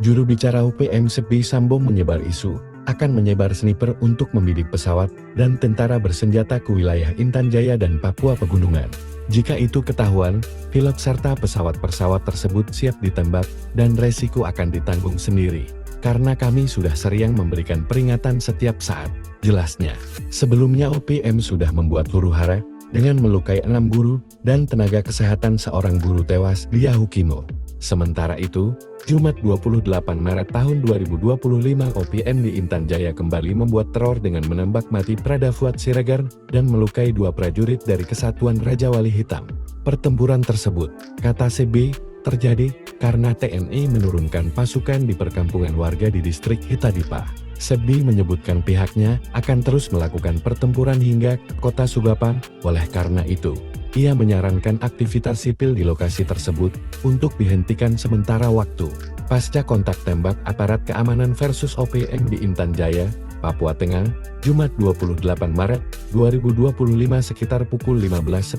Juru bicara UPM Sepdi Sambo menyebar isu akan menyebar sniper untuk membidik pesawat dan tentara bersenjata ke wilayah Intan Jaya dan Papua Pegunungan. Jika itu ketahuan, pilot serta pesawat-pesawat tersebut siap ditembak dan resiko akan ditanggung sendiri. Karena kami sudah sering memberikan peringatan setiap saat, jelasnya. Sebelumnya UPM sudah membuat huru-hara dengan melukai 6 guru dan tenaga kesehatan seorang guru tewas di Yahukimo. Sementara itu, Jumat 28 Maret tahun 2025 OPM di Intan Jaya kembali membuat teror dengan menembak mati Prada Fuad Siregar dan melukai 2 prajurit dari Kesatuan Raja Wali Hitam. Pertempuran tersebut, kata CB, terjadi karena TNI menurunkan pasukan di perkampungan warga di distrik Hitadipa. Sepdi menyebutkan pihaknya akan terus melakukan pertempuran hingga ke kota Sugapa. Oleh karena itu, ia menyarankan aktivitas sipil di lokasi tersebut untuk dihentikan sementara waktu. Pasca kontak tembak aparat keamanan versus OPM di Intan Jaya, Papua Tengah, Jumat 28 Maret 2025 sekitar pukul 15.10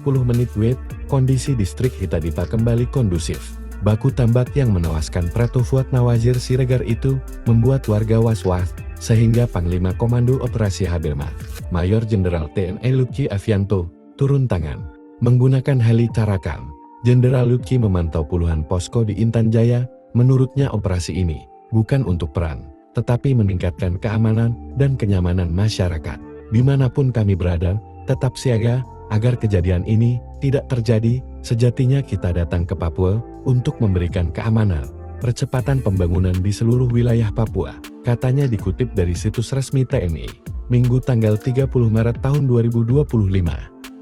WIB, kondisi distrik Hitadipa kembali kondusif. Baku tembak yang menewaskan Prato Fuad Nawazir Siregar itu membuat warga was-was, sehingga Panglima Komando Operasi Habelma, Mayor Jenderal TNI Lucky Avianto, turun tangan. Menggunakan heli Tarakan, Jenderal Lucky memantau puluhan posko di Intan Jaya. Menurutnya operasi ini bukan untuk perang, tetapi meningkatkan keamanan dan kenyamanan masyarakat. Dimanapun kami berada, tetap siaga agar kejadian ini tidak terjadi. Sejatinya kita datang ke Papua untuk memberikan keamanan, percepatan pembangunan di seluruh wilayah Papua, katanya dikutip dari situs resmi TNI, Minggu tanggal 30 Maret tahun 2025.